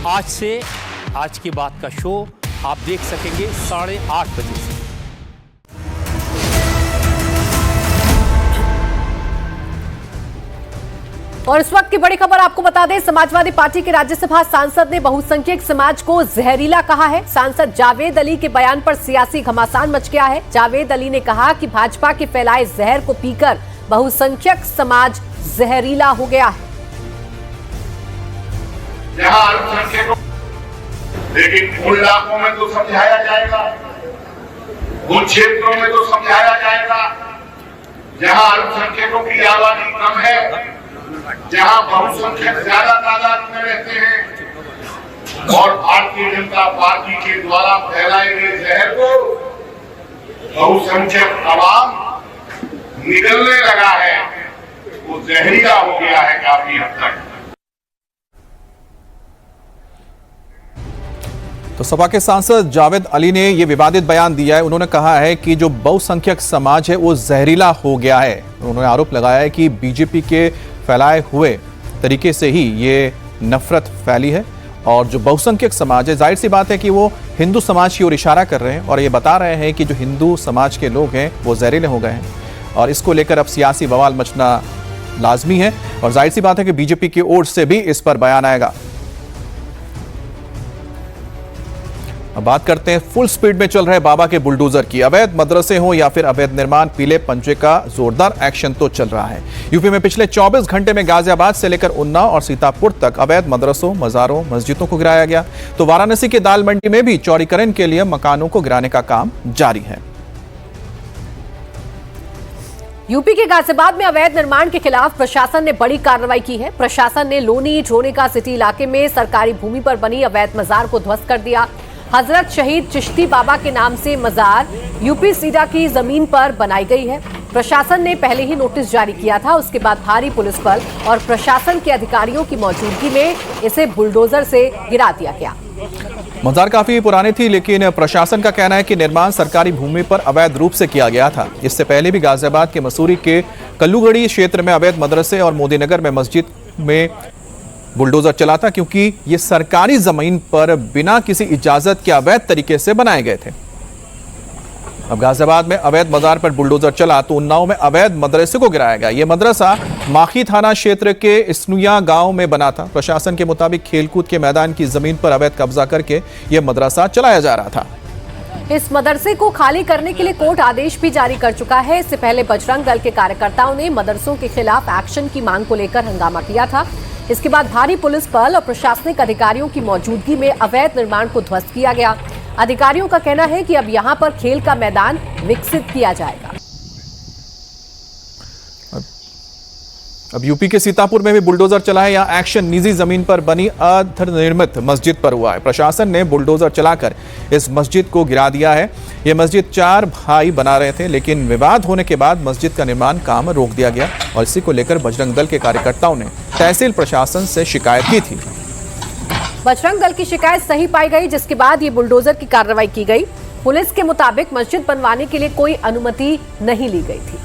आज से आज की बात का शो आप देख सकेंगे 8:30 बजे से। और इस वक्त की बड़ी खबर आपको बता दें, समाजवादी पार्टी के राज्यसभा सांसद ने बहुसंख्यक समाज को जहरीला कहा है। सांसद जावेद अली के बयान पर सियासी घमासान मच गया है। जावेद अली ने कहा कि भाजपा के फैलाए जहर को पीकर बहुसंख्यक समाज जहरीला हो गया है। जहां अल्पसंख्यकों, लेकिन उन इलाकों में तो समझाया जाएगा, उन क्षेत्रों में तो समझाया जाएगा जहां अल्पसंख्यकों की आबादी कम है, जहां बहुसंख्यक ज्यादा तादाद में रहते हैं और भारतीय जनता पार्टी के द्वारा फैलाए गए जहर को बहुसंख्यक आवाम निगलने लगा है, वो जहरीला हो गया है काफी हद तक। तो सपा के सांसद जावेद अली ने यह विवादित बयान दिया है। उन्होंने कहा है कि जो बहुसंख्यक समाज है वो जहरीला हो गया है। उन्होंने आरोप लगाया है कि बीजेपी के फैलाए हुए तरीके से ही ये नफरत फैली है और जो बहुसंख्यक समाज है, जाहिर सी बात है कि वो हिंदू समाज की ओर इशारा कर रहे हैं और ये बता रहे हैं कि जो हिंदू समाज के लोग हैं वो जहरीले हो गए हैं और इसको लेकर अब सियासी बवाल मचना लाजमी है और जाहिर सी बात है कि बीजेपी की ओर से भी इस पर बयान आएगा। अब बात करते हैं फुल स्पीड में चल रहे बाबा के बुलडोजर की। अवैध मदरसे हो या फिर अवैध निर्माण, पीले पंजे का जोरदार एक्शन तो चल रहा है। यूपी में पिछले 24 घंटे में गाजियाबाद से लेकर उन्नाव और सीतापुर तक अवैध मदरसों, मजारों, मस्जिदों को गिराया गया। तो वाराणसी के दाल मंडी में भी चौड़ीकरण के लिए मकानों को गिराने का काम जारी है। यूपी के गाजियाबाद में अवैध निर्माण के खिलाफ प्रशासन ने बड़ी कार्रवाई की है। प्रशासन ने लोनी ढोनेका सिटी इलाके में सरकारी भूमि पर बनी अवैध मजार को ध्वस्त कर दिया। हजरत शहीद चिश्ती बाबा के नाम से मजार यूपी सीडा की जमीन पर बनाई गई है। प्रशासन ने पहले ही नोटिस जारी किया था। उसके बाद भारी पुलिस बल और प्रशासन के अधिकारियों की मौजूदगी में इसे बुलडोजर से गिरा दिया गया। मजार काफी पुरानी थी, लेकिन प्रशासन का कहना है कि निर्माण सरकारी भूमि पर अवैध रूप से किया गया था। इससे पहले भी गाजियाबाद के मसूरी के कल्लूगढ़ी क्षेत्र में अवैध मदरसे और मोदीनगर में मस्जिद में बुलडोजर चला था, क्योंकि ये सरकारी जमीन पर बिना किसी इजाजत के अवैध तरीके से बनाए गए थे। अब गाजियाबाद में अवैध मजार पर बुलडोजर चला तो उन्नाव में अवैध मदरसे को गिराया गया। यह मदरसा माखी थाना क्षेत्र के इसनुया गांव में बना था। प्रशासन के मुताबिक खेलकूद के मैदान की जमीन पर अवैध कब्जा करके यह मदरसा चलाया जा रहा था। इस मदरसे को खाली करने के लिए कोर्ट आदेश भी जारी कर चुका है। इससे पहले बजरंग दल के कार्यकर्ताओं ने मदरसों के खिलाफ एक्शन की मांग को लेकर हंगामा किया था। इसके बाद भारी पुलिस बल और प्रशासनिक अधिकारियों की मौजूदगी में अवैध निर्माण को ध्वस्त किया गया। अधिकारियों का कहना है कि अब यहां पर खेल का मैदान विकसित किया जाएगा। अब यूपी के सीतापुर में भी बुलडोजर चला है। यहाँ एक्शन निजी जमीन पर बनी अर्धनिर्मित मस्जिद पर हुआ है। प्रशासन ने बुलडोजर चलाकर इस मस्जिद को गिरा दिया है। यह मस्जिद 4 भाई बना रहे थे, लेकिन विवाद होने के बाद मस्जिद का निर्माण काम रोक दिया गया और इसी को लेकर बजरंग दल के कार्यकर्ताओं ने तहसील प्रशासन से शिकायत की थी। बजरंग दल की शिकायत सही पाई गई, जिसके बाद ये बुलडोजर की कार्रवाई की गई। पुलिस के मुताबिक मस्जिद बनवाने के लिए कोई अनुमति नहीं ली गई थी।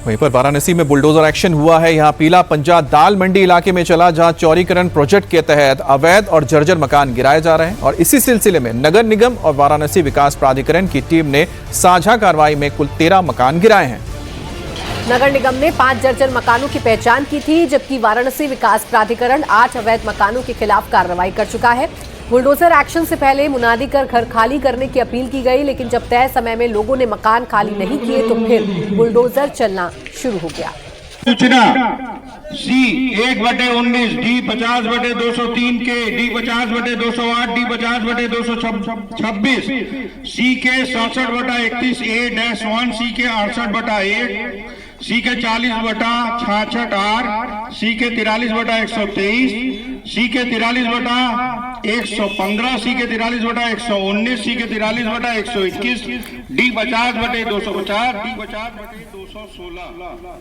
वहीं पर वाराणसी में बुलडोजर एक्शन हुआ है। यहां पीला पंजा दाल मंडी इलाके में चला, जहां चौड़ीकरण प्रोजेक्ट के तहत अवैध और जर्जर मकान गिराए जा रहे हैं और इसी सिलसिले में नगर निगम और वाराणसी विकास प्राधिकरण की टीम ने साझा कार्रवाई में कुल 13 मकान गिराए हैं। नगर निगम ने 5 जर्जर मकानों की पहचान की थी, जबकि वाराणसी विकास प्राधिकरण 8 अवैध मकानों के खिलाफ कार्रवाई कर चुका है। बुलडोजर एक्शन से पहले मुनादी कर घर खाली करने की अपील की गई, लेकिन जब तय समय में लोगों ने मकान खाली नहीं किए तो फिर बुलडोजर चलना शुरू हो गया। सूचना सी 1/19 डी 50/203 के डी 50/208 डी 50/226 सी के 67/31 A-1 सी के 68/8 सी के 40/66 आर सी के 43/123 सी के 43/115 सी के 43/119 सी के 43/121 डी 50/250 डी 50/216।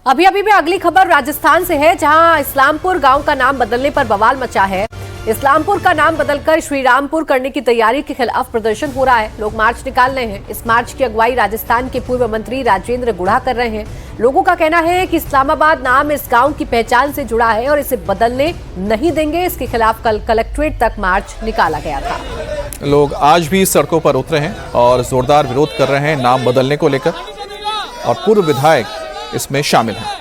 अभी में अगली खबर राजस्थान से है, जहां इस्लामपुर गांव का नाम बदलने पर बवाल मचा है। इस्लामपुर का नाम बदलकर श्री रामपुर करने की तैयारी के खिलाफ प्रदर्शन हो रहा है। लोग मार्च निकाल रहे हैं। इस मार्च की अगुवाई राजस्थान के पूर्व मंत्री राजेंद्र गुढ़ा कर रहे हैं। लोगों का कहना है कि इस्लामाबाद नाम इस गांव की पहचान से जुड़ा है और इसे बदलने नहीं देंगे। इसके खिलाफ कल कलेक्ट्रेट तक मार्च निकाला गया था। लोग आज भी सड़कों पर उतरे हैं और जोरदार विरोध कर रहे हैं नाम बदलने को लेकर, और पूर्व विधायक इसमें शामिल हैं।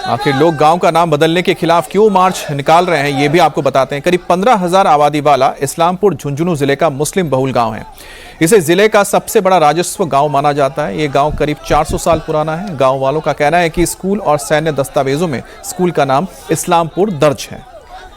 आखिर लोग गांव का नाम बदलने के खिलाफ क्यों मार्च निकाल रहे हैं, ये भी आपको बताते हैं। करीब 15,000 आबादी वाला इस्लामपुर झुंझुनू जिले का मुस्लिम बहुल गांव है। इसे जिले का सबसे बड़ा राजस्व गांव माना जाता है। ये गांव करीब 400 साल पुराना है। गांव वालों का कहना है कि स्कूल और सैन्य दस्तावेजों में स्कूल का नाम इस्लामपुर दर्ज है।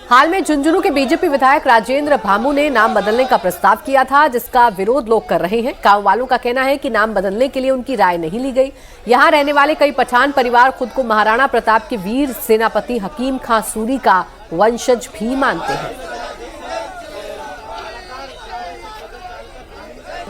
हाल में झुंझुनू के बीजेपी विधायक राजेंद्र भामू ने नाम बदलने का प्रस्ताव किया था, जिसका विरोध लोग कर रहे हैं। गांव वालों का कहना है कि नाम बदलने के लिए उनकी राय नहीं ली गई। यहां रहने वाले कई पठान परिवार खुद को महाराणा प्रताप के वीर सेनापति हकीम खां सूरी का वंशज भी मानते हैं।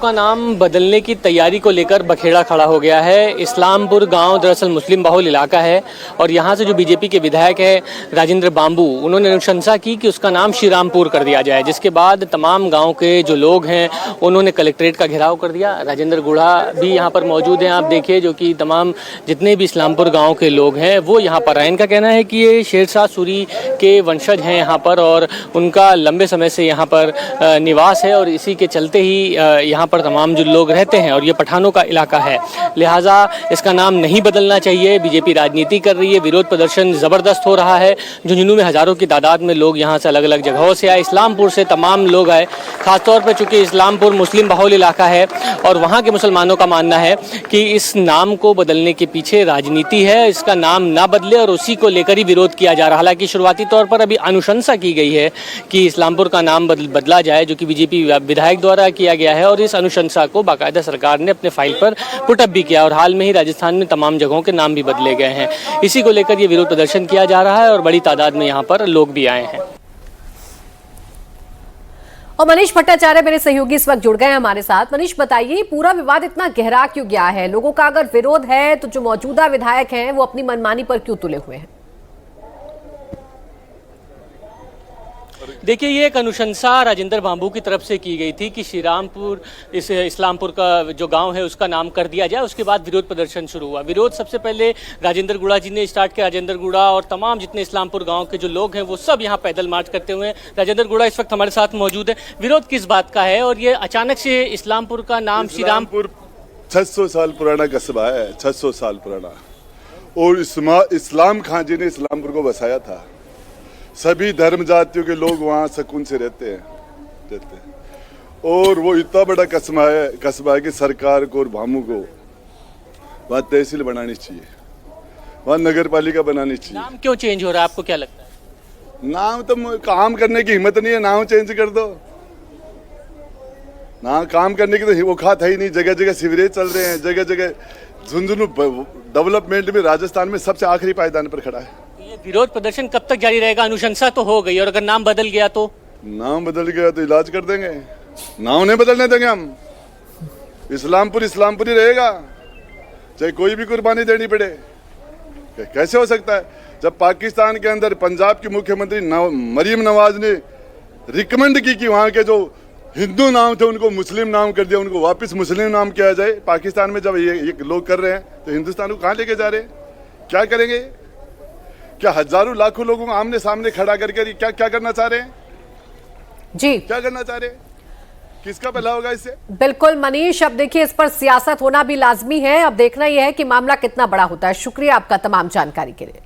का नाम बदलने की तैयारी को लेकर बखेड़ा खड़ा हो गया है। इस्लामपुर गांव दरअसल मुस्लिम बहुल इलाका है और यहां से जो बीजेपी के विधायक है राजेंद्र बाम्बू, उन्होंने अनुशंसा की कि उसका नाम श्री रामपुर कर दिया जाए, जिसके बाद तमाम गांव के जो लोग हैं उन्होंने कलेक्ट्रेट का घेराव कर दिया। राजेंद्र गुढ़ा भी यहां पर मौजूद हैं, आप देखिए, जो कि तमाम जितने भी इस्लामपुर गाँव के लोग हैं वो यहाँ पर आए। इनका कहना है कि ये शेरशाह सूरी के वंशज हैं यहाँ पर और उनका लंबे समय से यहाँ पर निवास है और इसी के चलते ही यहाँ पर तमाम जो लोग रहते हैं और ये पठानों का इलाका है, लिहाजा इसका नाम नहीं बदलना चाहिए। बीजेपी राजनीति कर रही है, विरोध प्रदर्शन जबरदस्त हो रहा है। झुंझुनू में हजारों की तादाद में लोग यहाँ से अलग अलग जगहों से आए। इस्लामपुर से तमाम लोग आए, खासतौर पर चूंकि इस्लामपुर मुस्लिम बहुल इलाका है और वहाँ के मुसलमानों का मानना है कि इस नाम को बदलने के पीछे राजनीति है, इसका नाम ना बदले और उसी को लेकर ही विरोध किया जा रहा है। हालांकि शुरुआती तौर पर अभी अनुशंसा की गई है कि इस्लामपुर का नाम बदला जाए, जो कि बीजेपी विधायक द्वारा किया गया है और इस अनुशंसा को बाकायदा सरकार ने अपने फाइल पर पुटअप भी किया और हाल में ही राजस्थान में तमाम जगहों के नाम भी बदले गए हैं। इसी को लेकर ये विरोध प्रदर्शन किया जा रहा है और बड़ी तादाद में यहाँ पर लोग भी आए हैं। और मनीष भट्टाचार्य मेरे सहयोगी इस वक्त जुड़ गए हैं हमारे साथ। मनीष, बताइए, पूरा विवाद इतना गहरा क्यों गया है? लोगों का अगर विरोध है तो जो मौजूदा विधायक हैं वो अपनी मनमानी पर क्यों तुले हुए हैं? देखिए, ये एक अनुशंसा राजेंद्र बाम्बू की तरफ से की गई थी कि श्री रामपुर इस इस्लामपुर का जो गांव है उसका नाम कर दिया जाए। उसके बाद विरोध प्रदर्शन शुरू हुआ। विरोध सबसे पहले राजेंद्र गुढ़ा जी ने स्टार्ट किया। राजेंद्र गुढ़ा और तमाम जितने इस्लामपुर गांव के जो लोग हैं वो सब यहाँ पैदल मार्च करते हुए। राजेंद्र गुढ़ा इस वक्त हमारे साथ मौजूद है। विरोध किस बात का है और ये अचानक से इस्लामपुर का नाम श्री रामपुर? 600 साल पुराना कस्बा है, 600 साल पुराना, और इस्लाम खां जी ने इस्लामपुर को बसाया था। सभी धर्म जातियों के लोग वहाँ सुकून से रहते हैं और वो इतना बड़ा कस्बा है कि सरकार को और भामू को वहाँ तहसील बनानी चाहिए, वहाँ नगर पालिका बनानी चाहिए। नाम क्यों चेंज हो रहा है, आपको क्या लगता है? नाम तो काम करने की हिम्मत नहीं है, नाम चेंज कर दो। ना काम करने की तो औकात है ही नहीं। जगह जगह सीवरेज चल रहे हैं, जगह जगह झुंझुनू डेवलपमेंट में राजस्थान में सबसे आखिरी पायदान पर खड़ा है। ये विरोध प्रदर्शन कब तक जारी रहेगा? अनुशंसा तो हो गई और अगर नाम बदल गया तो? नाम बदल गया तो इलाज कर देंगे, नाम नहीं बदलने देंगे हम। इस्लामपुर इस्लामपुर ही रहेगा, चाहे कोई भी कुर्बानी देनी पड़े। कैसे हो सकता है जब पाकिस्तान के अंदर पंजाब की मुख्यमंत्री मरीम नवाज ने रिकमेंड की कि वहाँ के जो हिंदू नाम थे उनको मुस्लिम नाम कर दिया, उनको वापस मुस्लिम नाम किया जाए। पाकिस्तान में जब ये लोग कर रहे हैं तो हिंदुस्तान को कहाँ लेके जा रहे हैं? क्या करेंगे? क्या हजारों लाखों लोगों को आमने सामने खड़ा करके क्या करना चाह रहे हैं जी? क्या करना चाह रहे हैं? किसका भला होगा इससे? बिल्कुल मनीष, अब देखिए इस पर सियासत होना भी लाजमी है। अब देखना यह है कि मामला कितना बड़ा होता है। शुक्रिया आपका तमाम जानकारी के लिए।